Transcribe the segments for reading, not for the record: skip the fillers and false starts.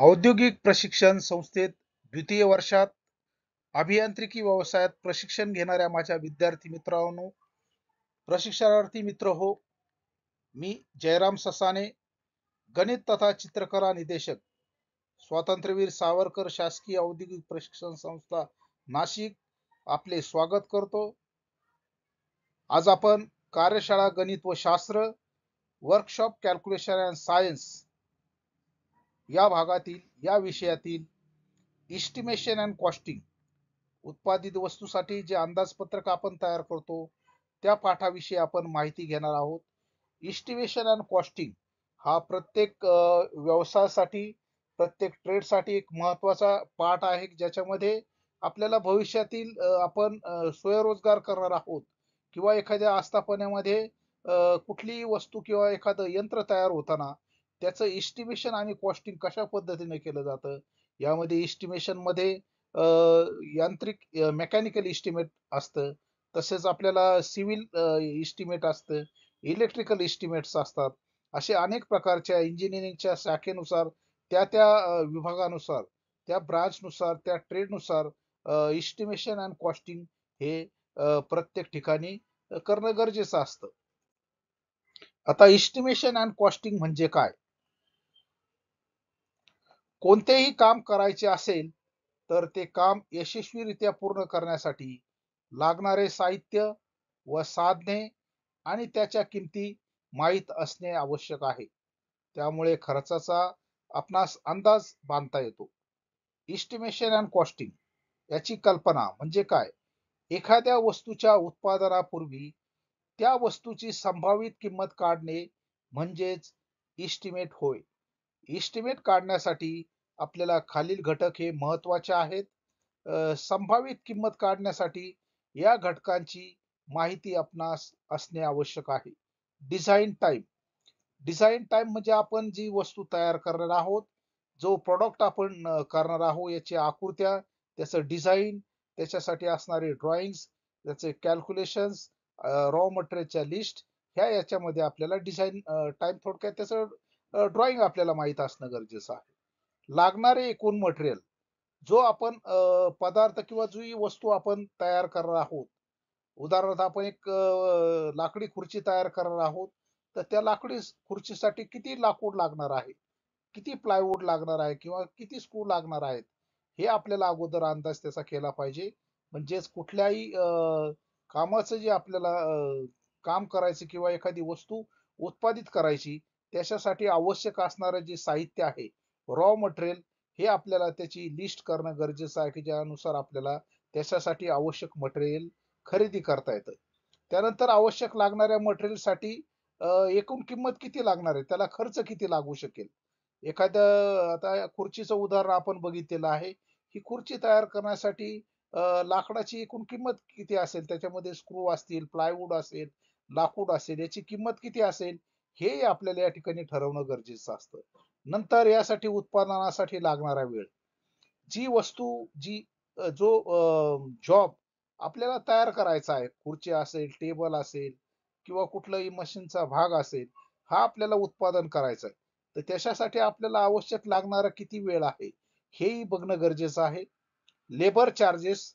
औद्योगिक प्रशिक्षण संस्थेत द्वितीय वर्षात अभियांत्रिकी व्यवसायात प्रशिक्षण घेणाऱ्या माझ्या विद्यार्थी मित्रांनो, प्रशिक्षणार्थी मित्र हो, मी जयराम ससाने, गणित तथा चित्रकला निदेशक, स्वातंत्र्यवीर सावरकर शासकीय औद्योगिक प्रशिक्षण संस्था नाशिक आपले स्वागत करतो। आज आपण कार्यशाळा गणित व शास्त्र वर्कशॉप कॅल्क्युलेशन अँड सायन्स या भागातील या विषयातील इस्टिमेशन अँड कॉस्टिंग उत्पादित वस्तूसाठी जे अंदाजपत्रक आपण तयार करतो त्या पाठाविषयी आपण माहिती घेणार आहोत। इस्टिमेशन अँड कॉस्टिंग हा प्रत्येक व्यवसायासाठी प्रत्येक ट्रेडसाठी एक महत्त्वाचा पाठ आहे, ज्याच्यामध्ये आपल्याला भविष्यातील आपण स्वयंरोजगार करणार आहोत किंवा एखाद्या आस्थापनेमध्ये कुठलीही वस्तू किंवा एखादं यंत्र तयार होताना त्याचं इस्टिमेशन आणि कॉस्टिंग कशा पद्धतीने केलं जातं, यामध्ये इस्टिमेशन मध्ये यांत्रिक मेकॅनिकल इस्टिमेट असतं, तसेच आपल्याला सिव्हिल इस्टिमेट असतं, इलेक्ट्रिकल इस्टिमेट्स असतात। असे अनेक प्रकारच्या इंजिनिअरिंगच्या शाखेनुसार त्या त्या विभागानुसार त्या ब्रांचनुसार त्या ट्रेडनुसार इस्टिमेशन अँड कॉस्टिंग हे प्रत्येक ठिकाणी करणं गरजेचं असतं। आता इस्टिमेशन अँड कॉस्टिंग म्हणजे काय? कोणतेही काम करायचे असेल तर ते काम यशस्वीरित्या पूर्ण करण्यासाठी लागणारे साहित्य व साधने आणि त्याच्या किमती माहीत असणे आवश्यक आहे। त्यामुळे खर्चाचा आपणास अंदाज बांधता येतो। इस्टिमेशन अँड कॉस्टिंग याची कल्पना म्हणजे काय? एखाद्या वस्तूच्या उत्पादनापूर्वी त्या वस्तूची संभावित किंमत काढणे म्हणजेच इस्टिमेट होय। इस्टिमेट काढण्यासाठी आपल्याला खालील घटक हे महत्वाचे आहेत। संभावित किंमत काढण्यासाठी या घटकांची माहिती आपणास असणे आवश्यक आहे। डिझाइन टाइम, डिझाइन टाइम म्हणजे आपण जी वस्तू तयार करणार आहोत, जो प्रोडक्ट आपण करणार आहोत याची आकृत्या, त्याचं डिझाइन, त्याच्यासाठी असणारे ड्रॉइंग्स, त्याचे कॅल्क्युलेशन्स, रॉ मटेरियलच्या लिस्ट, ह्या याच्यामध्ये आपल्याला डिझाइन टाइम, थोडक्यात त्याचं ड्रॉइंग आपल्याला माहित असणं गरजेचं आहे। लागणारे एकूण मटेरियल, जो आपण पदार्थ किंवा जी वस्तू आपण तयार करणार आहोत, उदाहरणार्थ आपण एक लाकडी खुर्ची तयार करणार आहोत, तर त्या लाकडी खुर्चीसाठी किती लाकूड लागणार आहे, किती प्लायवूड लागणार आहे किंवा किती स्क्रू लागणार आहेत, हे आपल्याला अगोदर अंदाज त्याचा केला पाहिजे। म्हणजेच कुठल्याही कामाचं जे आपल्याला काम करायचं किंवा एखादी वस्तू उत्पादित करायची, त्याच्यासाठी आवश्यक असणारं जे साहित्य आहे, रॉ मटेरियल, हे आपल्याला त्याची लिस्ट करणं गरजेचं आहे, की ज्यानुसार आपल्याला त्याच्यासाठी आवश्यक मटेरियल खरेदी करता येतं। त्यानंतर आवश्यक लागणाऱ्या मटेरियलसाठी एकूण किंमत किती लागणार आहे, त्याला खर्च किती लागू शकेल। एखाद्या आता खुर्चीचं उदाहरण आपण बघितलेलं आहे, ही खुर्ची तयार करण्यासाठी लाकडाची एकूण किंमत किती असेल, त्याच्यामध्ये स्क्रू असतील, प्लायवूड असेल, लाकूड असेल, याची किंमत किती असेल, हे आपल्याला या ठिकाणी ठरवणं गरजेचं असतं। नंतर यासाठी उत्पादनासाठी लागणारा वेळ, जी वस्तू जी जो जॉब आपल्याला तयार करायचा आहे, खुर्ची असेल, टेबल असेल किंवा कुठलाही मशीनचा भाग असेल, हा आपल्याला उत्पादन करायचा आहे, तर त्याच्यासाठी आपल्याला आवश्यक लागणारा किती वेळ आहे, हेही बघणं गरजेचं आहे। लेबर चार्जेस,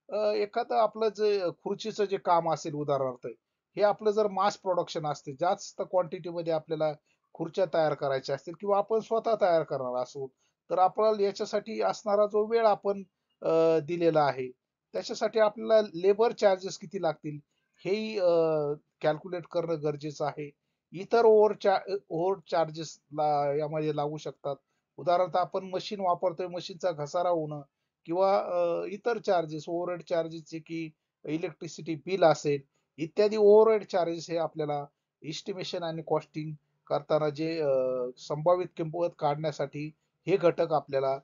एखादं आपलं जे खुर्चीचं जे काम असेल उदाहरणार्थ, हे आपलं जर मास प्रोडक्शन असते, जास्त क्वांटिटीमध्ये आपल्याला खुर्च्या तयार करायच्या असतील किंवा आपण स्वतः तयार करणार असू, तर आपल्याला याच्यासाठी असणारा जो वेळ आपण दिलेला आहे, त्याच्यासाठी आपल्याला लेबर चार्जेस किती लागतील, हेही कॅल्क्युलेट करणं गरजेचं आहे। इतर ओव्हर चार्जेस यामध्ये लागू शकतात। उदाहरणार्थ आपण मशीन वापरतोय, मशीनचा घसारा होणं किंवा इतर चार्जेस, ओव्हरहेड चार्जेस, की इलेक्ट्रिसिटी बिल असेल, इत्यादी ओव्हरहेड चार्जेस हे आपल्याला इस्टिमेशन आणि कॉस्टिंग करताना जे संभावित किंमत काढण्यासाठी हे घटक आपल्याला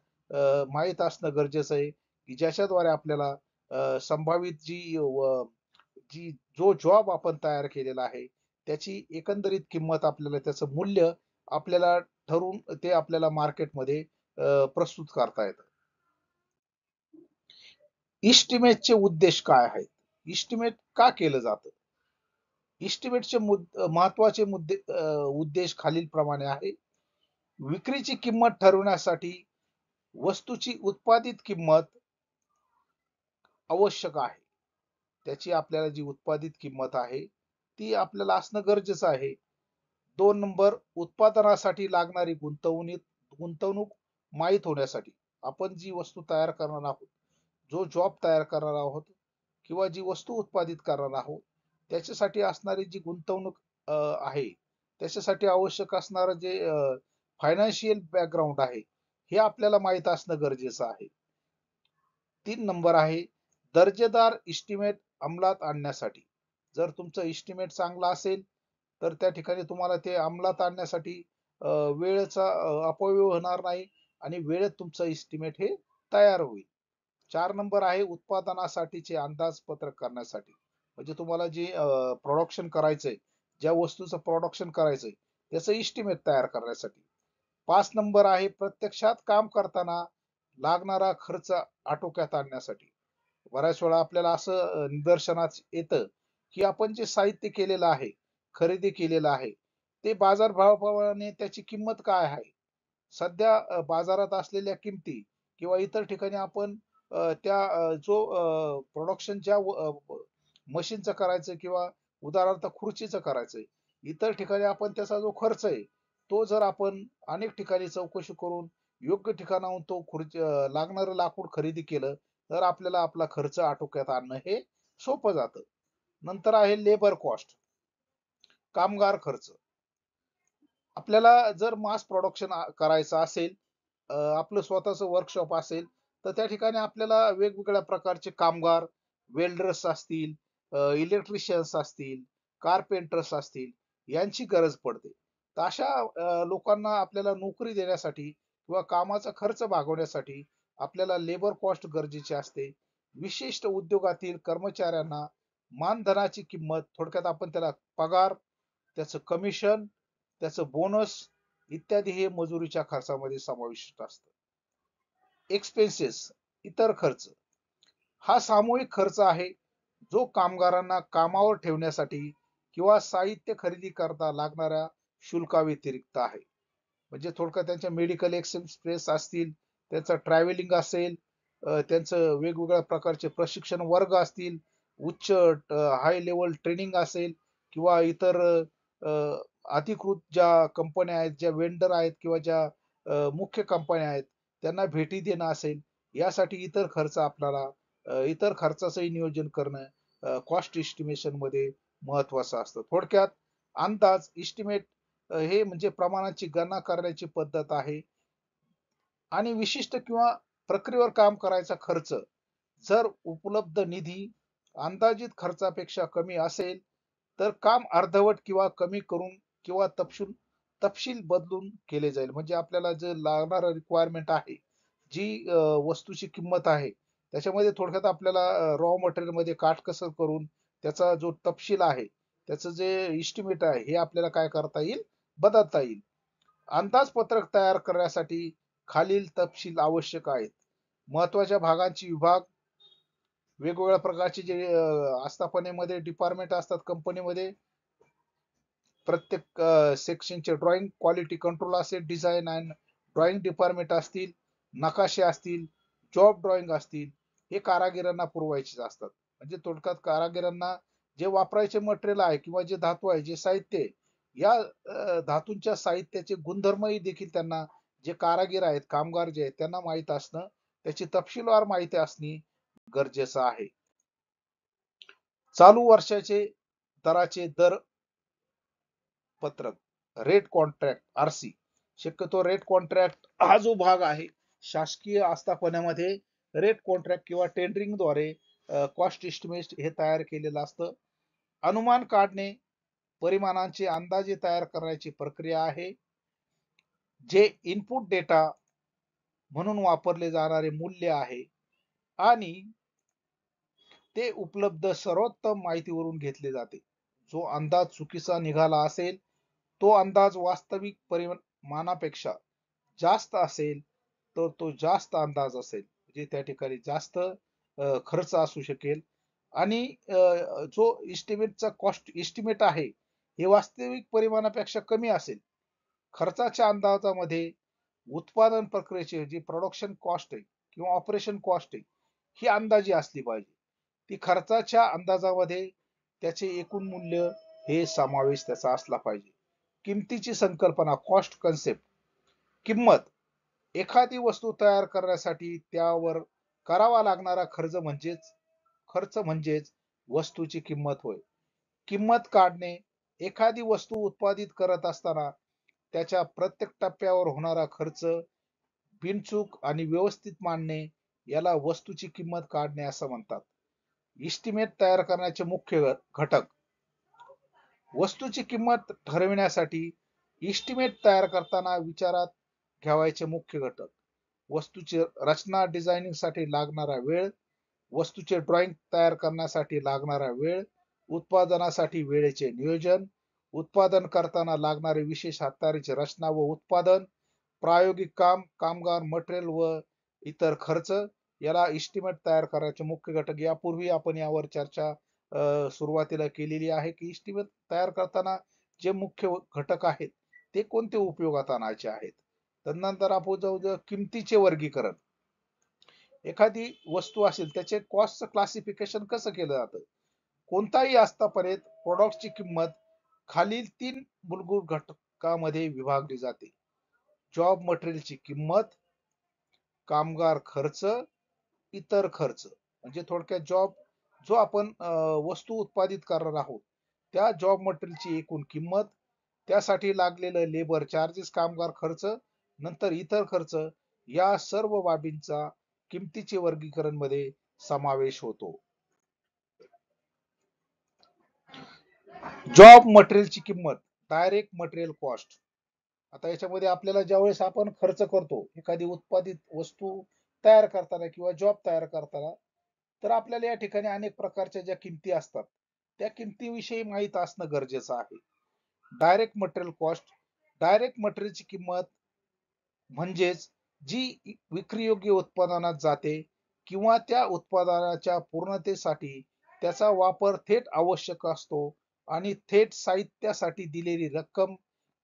माहीत असणं गरजेचं आहे, की ज्याच्याद्वारे आपल्याला संभावित जी जो जॉब आपण तयार केलेला आहे, त्याची एकंदरीत किंमत आपल्याला, त्याचं मूल्य आपल्याला ठरवून ते आपल्याला मार्केटमध्ये प्रस्तुत करता येतं। इस्टिमेटचे उद्देश काय आहेत? इस्टिमेट का केलं जातं? इस्टिमेटचे महत्वाचे उद्देश खालीलप्रमाणे आहे. विक्रीची किंमत ठरवण्यासाठी वस्तूची उत्पादित किंमत आवश्यक आहे. त्याची आपल्याला जी उत्पादित किंमत आहे ती आपल्याला असणं गरजेचं आहे. 2 नंबर, उत्पादनासाठी लागणारी गुंतवणूक माहीत होण्यासाठी. आपण जी वस्तू तयार करणार आहोत, जो जॉब तयार करणार आहोत किंवा जी वस्तू उत्पादित करणार आहोत, त्याच्यासाठी असणारी जी गुंतवणूक आहे, त्याच्यासाठी आवश्यक असणारं जे फायनान्शियल बॅकग्राऊंड आहे, हे आपल्याला माहीत असणं गरजेचं आहे. 3 नंबर आहे, दर्जेदार इस्टिमेट अंमलात आणण्यासाठी. जर तुमचं इस्टिमेट चांगला असेल तर त्या ठिकाणी तुम्हाला ते अंमलात आणण्यासाठी वेळेचा अपव्यय होणार नाही आणि वेळेत तुमचं इस्टिमेट हे तयार होईल. 4 नंबर आहे, उत्पादनासाठीचे अंदाजपत्रक करण्यासाठी. म्हणजे तुम्हाला जे प्रोडक्शन करायचंय, ज्या वस्तूचं प्रोडक्शन करायचंय त्याचं इस्टिमेट तयार करण्यासाठी. 5 नंबर आहे, प्रत्यक्षात काम करताना लागणारा खर्च आटोक्यात आणण्यासाठी. बऱ्याच वेळा आपल्याला असं निदर्शनास येतं की आपण जे साहित्य केलेलं आहे, खरेदी केलेलं आहे, ते बाजारभावाप्रमाणे त्याची किंमत काय आहे? सध्या बाजारात असलेल्या किमती किंवा इतर ठिकाणी आपण जो प्रोडक्शन ज्या मशीनचं करायचं किंवा उदाहरणार्थ खुर्चीचं करायचंय, इतर ठिकाणी आपण त्याचा जो खर्च आहे, तो जर आपण अनेक ठिकाणी चौकशी करून योग्य ठिकाणाहून तो लागणारं लाकूड खरेदी केलं, तर आपल्याला आपला खर्च आटोक्यात आणणं हे सोपं जातं. नंतर आहे लेबर कॉस्ट, कामगार खर्च. आपल्याला जर मास प्रोडक्शन करायचं असेल, आपलं स्वतःचं वर्कशॉप असेल, तर त्या ठिकाणी आपल्याला वेगवेगळ्या प्रकारचे कामगार, वेल्डर्स असतील, इलेक्ट्रिशियन्स असतील, कारपेंटर्स असतील, यांची गरज पडते. तर अशा लोकांना आपल्याला नोकरी देण्यासाठी किंवा कामाचा खर्च भागवण्यासाठी आपल्याला लेबर कॉस्ट गरजेची असते. विशिष्ट उद्योगातील कर्मचाऱ्यांना मानधनाची किंमत, थोडक्यात आपण त्याला पगार, त्याचं कमिशन, त्याचं बोनस इत्यादी हे मजुरीच्या खर्चामध्ये समाविष्ट असतं. एक्सपेन्सेस, इतर खर्च, हा सामूहिक खर्च आहे जो कामगारांना कामावर ठेवण्यासाठी किंवा साहित्य खरेदी करता लागणाऱ्या शुल्काव्यतिरिक्त आहे. म्हणजे थोडक्यात त्यांच्या मेडिकल एक्सपेन्स असतील, त्यांचं ट्रॅव्हलिंग असेल, त्यांचं वेगवेगळ्या प्रकारचे प्रशिक्षण वर्ग असतील, उच्च हाय लेवल ट्रेनिंग असेल किंवा इतर अधिकृत ज्या कंपन्या आहेत, ज्या वेंडर आहेत किंवा ज्या मुख्य कंपन्या आहेत, त्यांना भेटी देणं असेल, यासाठी इतर खर्च आपल्याला इतर खर्चाचंही नियोजन करणं कॉस्ट एस्टिमेशन मध्ये महत्वाचं असतं. थोडक्यात अंदाज इस्टिमेट हे म्हणजे प्रमाणाची गणना करण्याची पद्धत आहे आणि विशिष्ट किंवा प्रक्रियेवर काम करायचा खर्च जर उपलब्ध निधी अंदाजित खर्चापेक्षा कमी असेल तर काम अर्धवट किंवा कमी करून किंवा तपशील बदलून केले जाईल. म्हणजे आपल्याला जे लागणारं रिक्वायरमेंट आहे, जी वस्तूची किंमत आहे, त्याच्यामध्ये थोडक्यात आपल्याला रॉ मटेरियल मध्ये काटकसर करून त्याचा जो तपशील आहे, त्याचं जे इस्टिमेट आहे, हे आपल्याला काय करता येईल, बदलता येईल. अंदाजपत्रक तयार करण्यासाठी खालील तपशील आवश्यक आहेत. महत्वाच्या भागांची विभाग, वेगवेगळ्या प्रकारचे जे आस्थापनेमध्ये डिपार्टमेंट असतात कंपनीमध्ये, प्रत्येक सेक्शनचे ड्रॉइंग, क्वालिटी कंट्रोल असेल, डिझाईन अँड ड्रॉइंग डिपार्टमेंट असतील, नकाशे असतील, जॉब ड्रॉइंग असतील, हे कारागिरांना पुरवायचे असतात. म्हणजे थोडक्यात कारागिरांना जे वापरायचे मटेरियल आहे किंवा जे धातू आहे, जे साहित्य आहे, या धातूंच्या साहित्याचे गुणधर्मही देखील त्यांना, जे कारागीर आहेत, कामगार जे आहेत, त्यांना माहित असणं, त्याची तपशीलवार माहिती असणे गरजेचं आहे. चालू वर्षाचे दराचे दर पत्रक, रेट कॉन्ट्रॅक्ट, आरसी. शक्यतो रेट कॉन्ट्रॅक्ट हा जो भाग आहे, शासकीय आस्थापनामध्ये रेट कॉन्ट्रॅक्ट किंवा टेंडरिंगद्वारे कॉस्ट एस्टिमेट हे तयार केलेलं असतं. अनुमान काढणे, परिमाणांचे अंदाजे तयार करण्याची प्रक्रिया आहे. जे इनपुट डेटा म्हणून वापरले जाणारे मूल्य आहे आणि ते उपलब्ध सर्वोत्तम माहितीवरून घेतले जाते. जो अंदाज चुकीचा निघाला असेल, तो अंदाज वास्तविक परिमाणापेक्षा जास्त असेल तर तो जास्त अंदाज असेल, म्हणजे त्या ठिकाणी जास्त खर्च असू शकेल आणि जो इस्टिमेटचा कॉस्ट इस्टिमेट आहे, हे वास्तविक परिमाणापेक्षा कमी असेल. खर्चाच्या अंदाजामध्ये उत्पादन प्रक्रियेची जी प्रोडक्शन कॉस्ट आहे किंवा ऑपरेशन कॉस्ट आहे ही अंदाजी असली पाहिजे. ती खर्चाच्या अंदाजामध्ये त्याचे एकूण मूल्य हे समावेश त्याचा असला पाहिजे. किमतीची संकल्पना कॉस्ट कन्सेप्ट. किंमत एखादी वस्तू तयार करण्यासाठी त्यावर करावा लागणारा खर्च म्हणजेच वस्तूची किंमत होय. किंमत काढणे एखादी वस्तू उत्पादित करत असताना त्याच्या प्रत्येक टप्प्यावर होणारा खर्च बिनचूक आणि व्यवस्थित मांडणे याला वस्तूची किंमत काढणे असं म्हणतात. इस्टिमेट तयार करण्याचे मुख्य घटक. वस्तूची किंमत ठरविण्यासाठी इस्टिमेट तयार करताना विचारात ठेवायचे मुख्य घटक. वस्तूची रचना डिझायनिंग साठी लागणारा वेळ, वस्तूचे ड्रॉइंग तयार करण्यासाठी लागणारा वेळ, उत्पादनासाठी वेळेचे नियोजन, उत्पादन करताना लागणारे विशेष हाताळीची रचना व उत्पादन, प्रायोगिक काम, कामगार, मटेरियल व इतर खर्च याला इस्टिमेट तयार करायचे मुख्य घटक. यापूर्वी आपण यावर चर्चा सुरुवातीला केलेली आहे की इस्टिमेट तयार करताना जे मुख्य घटक आहेत ते कोणते उपयोगात आणायचे आहेत. तदनंतर आपण जाऊ किमतीचे वर्गीकरण. एखादी वस्तू असेल त्याचे कॉस्ट क्लासिफिकेशन कसं केलं जातं. कोणताही आतापर्यंत प्रोडक्टची किंमत खालील 3 मूलभूत घटकामध्ये विभागली जाते. जॉब मटेरियलची किंमत, कामगार खर्च, इतर खर्च. म्हणजे थोडक्यात जो आपण वस्तू उत्पादित करणार आहोत त्या जॉब मटेरियलची एकूण किंमत, त्यासाठी लागलेलं लेबर चार्जेस, कामगार खर्च, नंतर इतर खर्च या सर्व बाबींचा किमतीचे वर्गीकरण मध्ये समावेश होतो. जॉब मटेरियलची किंमत, डायरेक्ट मटेरियल कॉस्ट. आता याच्यामध्ये आपल्याला ज्यावेळेस आपण खर्च करतो एखादी उत्पादित वस्तू तयार करताना किंवा जॉब तयार करताना, तर आपल्याला या ठिकाणी अनेक प्रकारच्या ज्या किमती असतात त्या किमतीविषयी माहित असणं गरजेचं आहे. Direct material cost. डायरेक्ट मटेरियलची किंमत म्हणजेच जी विक्रीयोग्य उत्पादनात जाते किंवा त्या उत्पादनाच्या पूर्णतेसाठी त्याचा वापर थेट आवश्यक असतो आणि थेट साहित्यासाठी दिलेली रक्कम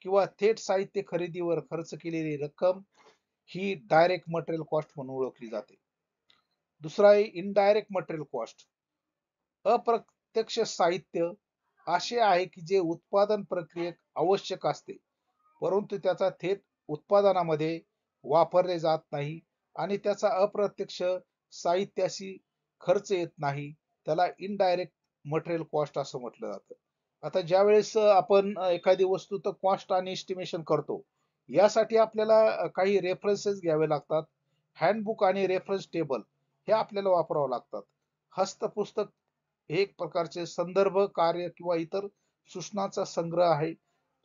किंवा थेट साहित्य खरेदीवर खर्च केलेली रक्कम ही डायरेक्ट मटेरियल कॉस्ट म्हणून ओळखली जाते. दुसरा आहे इनडायरेक्ट मटेरियल कॉस्ट. अप्रत्यक्ष साहित्य असे आहे की जे उत्पादन प्रक्रियेत आवश्यक असते परंतु त्याचा थेट उत्पादनामध्ये वापरले जात नाही आणि त्याचा अप्रत्यक्ष साहित्याशी खर्च येत नाही, त्याला इनडायरेक्ट मटेरियल कॉस्ट असं म्हटलं जातं. आता ज्या वेळेस आपण एखादी वस्तू तर कॉस्ट आणि एस्टिमेशन करतो यासाठी आपल्याला काही रेफरन्सेस घ्यावे लागतात. हँडबुक आणि रेफरन्स टेबल हे आपल्याला वापरावं लागतात. हस्तपुस्तक हे एक प्रकारचे संदर्भ कार्य किंवा इतर सूचनाचा संग्रह आहे.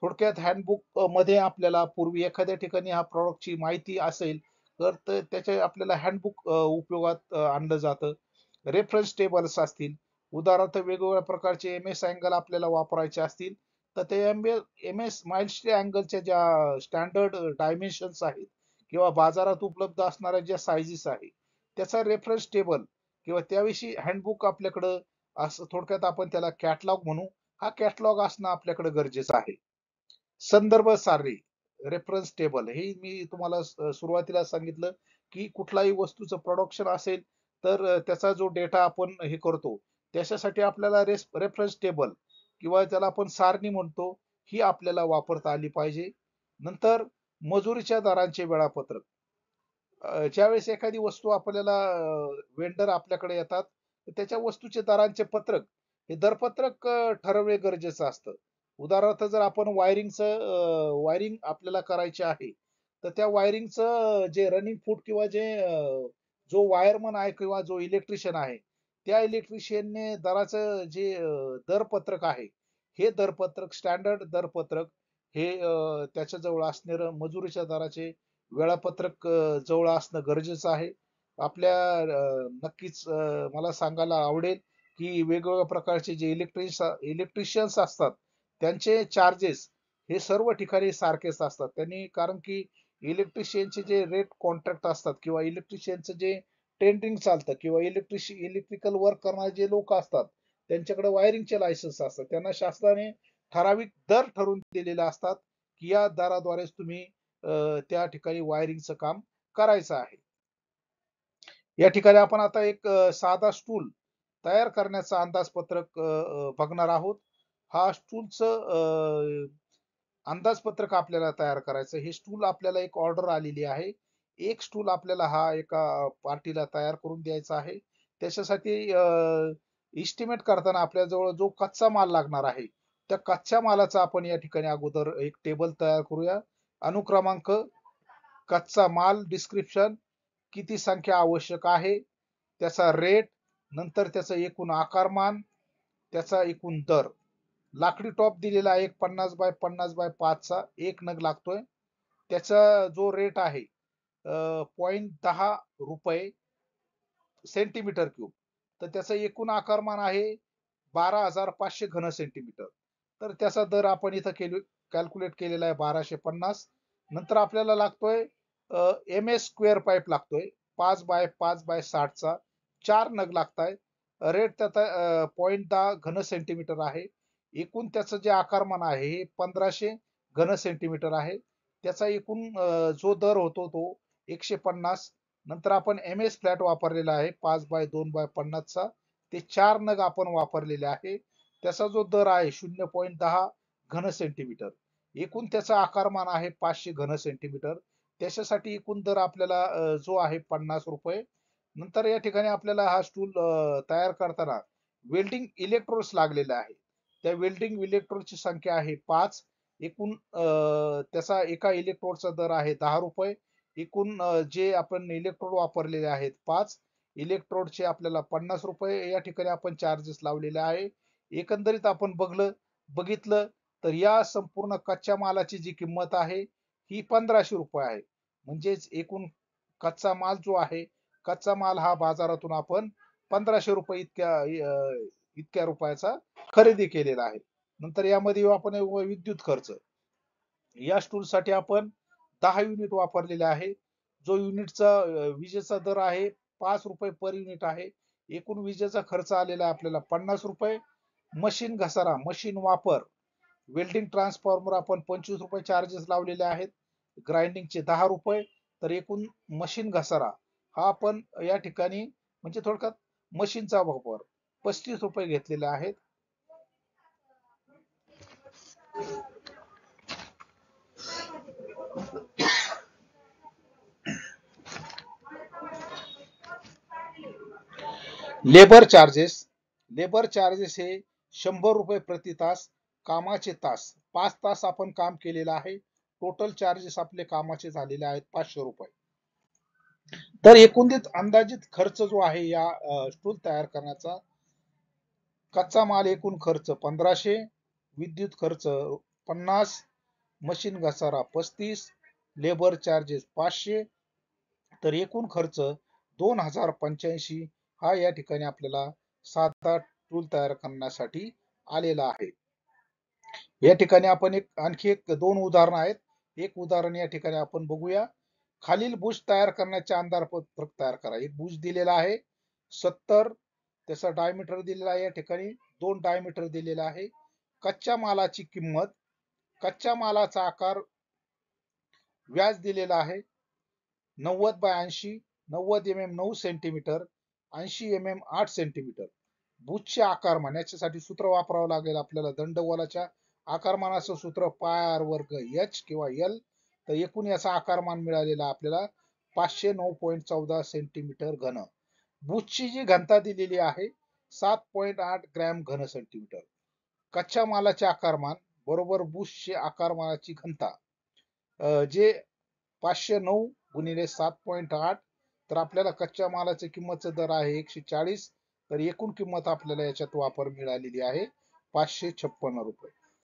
थोडक्यात हँडबुक मध्ये आपल्याला पूर्वी एखाद्या ठिकाणी हा प्रॉडक्टची माहिती असेल तर त्याचे आपल्याला हँडबुक उपयोगात आणलं जातं. रेफरन्स टेबल्स असतील, उदाहरणार्थ वेगवेगळ्या प्रकारचे एम एस अँगल आपल्याला वापरायचे असतील तर ते एम एस माइलस्टोन अँगलच्या ज्या स्टँडर्ड डायमेन्शन्स आहेत किंवा बाजारात उपलब्ध असणाऱ्या ज्या साईजेस आहेत त्याचा रेफरन्स टेबल किंवा त्याविषयी हँडबुक आपल्याकडं असं थोडक्यात आपण त्याला कॅटलॉग म्हणू. हा कॅटलॉग असणं आपल्याकडे गरजेचं आहे. संदर्भ सारणी रेफरन्स टेबल हे मी तुम्हाला सुरुवातीला सांगितलं की कुठलाही वस्तूचं प्रोडक्शन असेल तर त्याचा जो डेटा आपण हे करतो त्याच्यासाठी आपल्याला रेफरन्स टेबल किंवा त्याला आपण सारणी म्हणतो ही आपल्याला वापरता आली पाहिजे. नंतर मजुरीच्या दरांचे वेळापत्रक. ज्यावेळेस एखादी वस्तू आपल्याला वेंडर आपल्याकडे येतात त्याच्या वस्तूचे दरांचे पत्रक हे दरपत्रक ठरवणे गरजेचं असतं. उदाहरणार्थ जर आपण वायरिंग आपल्याला करायचे आहे तर त्या वायरिंगचं जे रनिंग फूट किंवा जो वायरमन आहे किंवा जो इलेक्ट्रिशियन आहे त्या इलेक्ट्रिशियनने दराचं जे दरपत्रक आहे हे दरपत्रक स्टँडर्ड दरपत्रक हे त्याच्या जवळ असणारं मजुरीच्या दराचे वेळापत्रक जवळ असणं गरजेचं आहे. आपल्या नक्कीच मला सांगायला आवडेल की वेगवेगळ्या प्रकारचे जे इलेक्ट्रिशियन्स असतात त्यांचे चार्जेस हे सर्व ठिकाणी सारखेच असतात. त्यांनी कारण की इलेक्ट्रिशियनचे जे रेट कॉन्ट्रॅक्ट असतात किंवा इलेक्ट्रिशियनचं जे टेंडरिंग चालतं किंवा इलेक्ट्रिकल वर्क करणारे जे लोक असतात त्यांच्याकडे वायरिंगचे लायसन्स असतात. त्यांना शासनाने ठराविक दर ठरवून दिलेले असतात की या दराद्वारेच तुम्ही त्या ठिकाणी वायरिंगचं काम करायचं आहे. या ठिकाणी आपण आता एक साधा स्टूल तयार करण्याचं अंदाजपत्रक बघणार आहोत. हा स्टूलचं अंदाजपत्रक आपल्याला तयार करायचं. हे स्टूल आपल्याला एक ऑर्डर आलेली आहे. एक स्टूल आपल्याला हा एका पार्टीला तयार करून द्यायचा आहे. त्याच्यासाठी एस्टिमेट करताना आपल्याजवळ जो कच्चा माल लागणार आहे, त्या कच्च्या मालाचा आपण या ठिकाणी अगोदर एक टेबल तयार करूया. अनुक्रमांक, कच्चा माल डिस्क्रिप्शन, किती संख्या आवश्यक आहे, त्याचा रेट, नंतर त्याचं एकूण आकारमान, त्याचा एकूण दर. लाकडी टॉप दिलेला आहे एक 50 बाय 50 बाय 5 चा एक नग लागतोय. त्याचा जो रेट आहे 0.10 रुपये सेंटीमीटर क्यूब. तर त्याचं एकूण आकारमान आहे 12,500 घन सेंटीमीटर. तर त्याचा दर आपण इथं कॅल्क्युलेट केलेला आहे 1250. नंतर आपल्याला लागतोय MS स्क्वेअर पाईप लागतोय 5 बाय 5 बाय 60 चा 4 नग लागताय. रेट त्याचा 0.10 घन सेंटीमीटर आहे. एकूण त्याचं जे आकारमान आहे हे 1500 घन सेंटीमीटर आहे. त्याचा एकूण जो दर होतो तो 150. नंतर आपण MS फ्लॅट वापरलेला आहे 5 बाय 2 बाय 50 चा. ते 4 नग आपण वापरलेले आहे. त्याचा जो दर आहे 0.10 घन सेंटीमीटर. एकूण त्याचा आकारमान आहे 500 घन सेंटीमीटर. त्याच्यासाठी एकूण दर आपल्याला जो आहे 50 रुपये. नंतर या ठिकाणी आपल्याला हा स्टूल तयार करताना वेल्डिंग इलेक्ट्रोड्स लागलेले आहे. त्या वेल्डिंग इलेक्ट्रोडची संख्या आहे 5. एकूण त्याचा एका इलेक्ट्रोडचा दर आहे 10 रुपये. एकूण जे आपण इलेक्ट्रोड वापरलेले आहेत 5 इलेक्ट्रोडचे आपल्याला 50 रुपये या ठिकाणी आपण चार्जेस लावलेले आहे. एकंदरीत आपण बघितलं तर या संपूर्ण कच्च्या मालाची जी किंमत आहे ही 1500 रुपये आहे. म्हणजेच एकूण कच्चा माल जो आहे, कच्चा माल हा बाजारातून आपण 1500 रुपये इतक्या रुपयाचा खरेदी केलेला आहे. नंतर यामध्ये आपण विद्युत खर्च, या स्टूल साठी आपण 10 युनिट वापरलेले आहे. जो युनिटचा विजेचा दर आहे 5 रुपये पर युनिट आहे. एकूण विजेचा खर्च आलेला आहे आपल्याला 50 रुपये. मशीन घसारा, मशीन वापर, वेल्डिंग ट्रान्सफॉर्मर आपण 25 रुपये चार्जेस लावलेले आहेत. ग्राइंडिंगचे 10 रुपये. तर एकूण मशीन घसारा हा आपण या ठिकाणी म्हणजे थोडक्यात मशीनचा वापर 35 रुपये घेतलेले आहेत. लेबर चार्जेस, लेबर चार्जेस हे 100 रुपये प्रति तास. कामाचे तास 5 तास आपण काम केलेलं आहे. टोटल चार्जेस आपले कामाचे झालेले आहेत 500 रुपये. तर एकूणच अंदाजित खर्च जो आहे या स्टूल तयार करण्याचा, कच्चा माल एकूण खर्च 1500, विद्युत खर्च 50, मशीन घसारा 35, लेबर चार्जेस 500. तर एकूण खर्च 2085 हा या ठिकाणी आपल्याला साधा टूल तयार करण्यासाठी आलेला आहे. या ठिकाणी आपण आणखी एक 2 उदाहरण आहेत. एक उदाहरण या ठिकाणी आपण बघूया. खालील बुश तयार करण्याचे अंदाजपत्रक तयार करा. एक बुश दिलेला आहे 70, त्याचा डायमीटर दिलेला आहे, या ठिकाणी 2 डायमीटर दिलेला आहे. कच्च्या मालाची किंमत, कच्च्या मालाचा आकार, व्यास दिलेला आहे 90 by 80, 90 mm 9 centimetre, 80 mm 8 centimetre. बुशचे आकारमान, याच्यासाठी सूत्र वापरावं लागेल आपल्याला. दंडगोलाच्या आकारमानाचं सूत्र पाय वर्ग H किंवा L. तर एकूण याचा आकारमान मिळालेला आपल्याला 509.14 सेंटीमीटर घन. बुशची जी घनता दिलेली आहे 7.8 ग्रॅम घन सेंटीमीटर. कच्च्या मालाचे आकारमान बरोबर बुशचे आकारमानाची घनता, जे 509 गुणिले 7.8. तर आपल्याला कच्च्या मालाची किंमतचा दर आहे 140. तर एकूण किंमत आपल्याला याच्यात वापर मिळालेली आहे 556 रुपये.